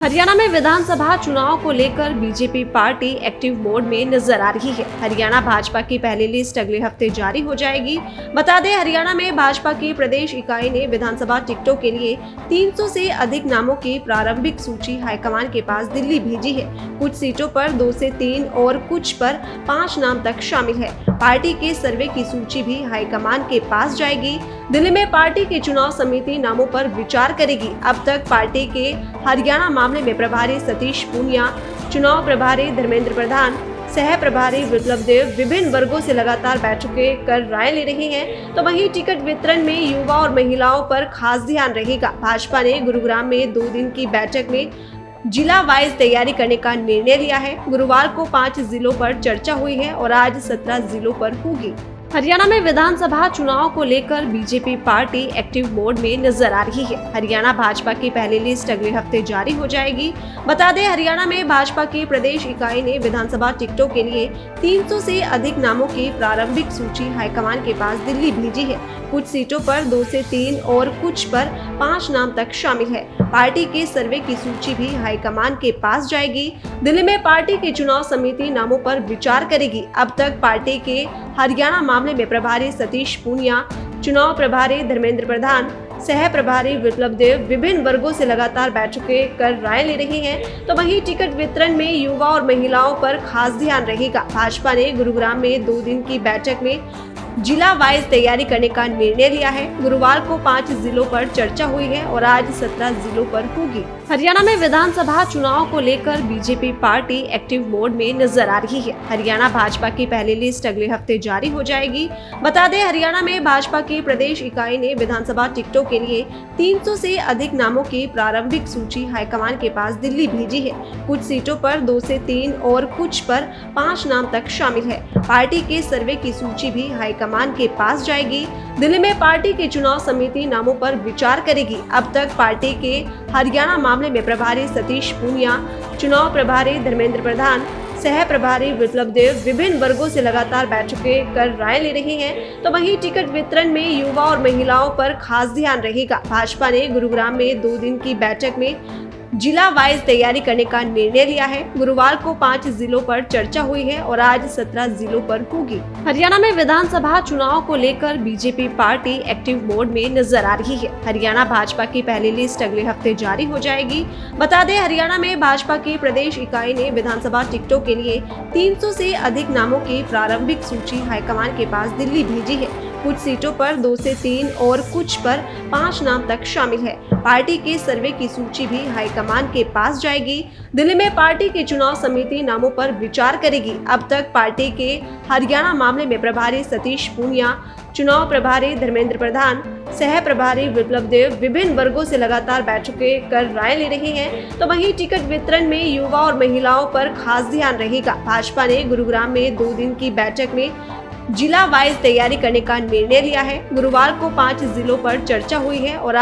हरियाणा में विधानसभा चुनाव को लेकर बीजेपी पार्टी एक्टिव मोड में नजर आ रही है। हरियाणा भाजपा की पहली लिस्ट अगले हफ्ते जारी हो जाएगी। बता दें, हरियाणा में भाजपा की प्रदेश इकाई ने विधानसभा टिकटों के लिए 300 से अधिक नामों की प्रारंभिक सूची हाईकमान के पास दिल्ली भेजी है। कुछ सीटों पर 2 से 3 और कुछ पर 5 नाम तक शामिल है। पार्टी के सर्वे की सूची भी हाईकमान के पास जाएगी। दिल्ली में पार्टी की चुनाव समिति नामों पर विचार करेगी। अब तक पार्टी के हरियाणा मामले में प्रभारी सतीश पूनिया, चुनाव प्रभारी धर्मेंद्र प्रधान, सह प्रभारी विप्लव देव विभिन्न वर्गों से लगातार बैठकें कर राय ले रहे हैं। तो वहीं टिकट वितरण में युवा और महिलाओं पर खास ध्यान रहेगा। भाजपा ने गुरुग्राम में 2 दिन की बैठक में जिला वाइज तैयारी करने का निर्णय लिया है। गुरुवार को 5 जिलों पर चर्चा हुई है और आज 17 जिलों पर होगी। हरियाणा में विधानसभा चुनाव को लेकर बीजेपी पार्टी एक्टिव मोड में नजर आ रही है। हरियाणा भाजपा की पहली लिस्ट अगले हफ्ते जारी हो जाएगी। बता दें, हरियाणा में भाजपा की प्रदेश इकाई ने विधानसभा टिकटों के लिए 300 से अधिक नामों की प्रारंभिक सूची हाईकमान के पास दिल्ली भेजी है। कुछ सीटों पर 2 से 3 और कुछ पर 5 नाम तक शामिल है। पार्टी के सर्वे की सूची भी हाईकमान के पास जाएगी। दिल्ली में पार्टी की चुनाव समिति नामों पर विचार करेगी। अब तक पार्टी के हरियाणा मामले में प्रभारी सतीश पूनिया, चुनाव प्रभारी धर्मेंद्र प्रधान, सह प्रभारी विप्लव देव विभिन्न वर्गों से लगातार बैठकें कर राय ले रहे हैं। तो वहीं टिकट वितरण में युवा और महिलाओं पर खास ध्यान रहेगा। भाजपा ने गुरुग्राम में 2 दिन की बैठक में जिला वाइज तैयारी करने का निर्णय लिया है। गुरुवार को 5 जिलों पर चर्चा हुई है और आज 17 जिलों पर होगी। हरियाणा में विधानसभा चुनाव को लेकर बीजेपी पार्टी एक्टिव मोड में नजर आ रही है। हरियाणा भाजपा की पहली लिस्ट अगले हफ्ते जारी हो जाएगी। बता दें, हरियाणा में भाजपा की प्रदेश इकाई ने विधानसभा टिकटों के लिए 300 से अधिक नामों की प्रारंभिक सूची हाईकमान के पास दिल्ली भेजी है। कुछ सीटों पर 2 से 3 और कुछ पर 5 नाम तक शामिल है। पार्टी के सर्वे की सूची भी हाईकमान के पास जाएगी। दिल्ली में पार्टी की चुनाव समिति नामों पर विचार करेगी। अब तक पार्टी के हरियाणा मामले में प्रभारी सतीश पूनिया, चुनाव प्रभारी धर्मेंद्र प्रधान, सह प्रभारी विप्लव देव विभिन्न वर्गों से लगातार बैठकें कर राय ले रहे हैं। तो वहीं टिकट वितरण में युवा और महिलाओं पर खास ध्यान रहेगा। भाजपा ने गुरुग्राम में 2 दिन की बैठक में जिला वाइज तैयारी करने का निर्णय लिया है। गुरुवार को 5 जिलों पर चर्चा हुई है और आज 17 जिलों पर होगी। हरियाणा में विधानसभा चुनाव को लेकर बीजेपी पार्टी एक्टिव मोड में नजर आ रही है। हरियाणा भाजपा की पहली लिस्ट अगले हफ्ते जारी हो जाएगी। बता दें, हरियाणा में भाजपा की प्रदेश इकाई ने विधानसभा टिकटों के लिए 300 से अधिक नामों की प्रारंभिक सूची हाईकमान के पास दिल्ली भेजी है। कुछ सीटों पर 2 से 3 और कुछ पर 5 नाम तक शामिल है। पार्टी के सर्वे की सूची भी हाईकमान के पास जाएगी। दिल्ली में पार्टी की चुनाव समिति नामों पर विचार करेगी। अब तक पार्टी के हरियाणा मामले में प्रभारी सतीश पूनिया, चुनाव प्रभारी धर्मेंद्र प्रधान, सह प्रभारी विप्लव देव विभिन्न वर्गों से लगातार बैठकें कर राय ले रहे हैं। तो वहीं टिकट वितरण में युवा और महिलाओं पर खास ध्यान रहेगा। भाजपा ने गुरुग्राम में 2 दिन की बैठक में जिला वाइज तैयारी करने का निर्णय लिया है। गुरुवार को 5 जिलों पर चर्चा हुई है और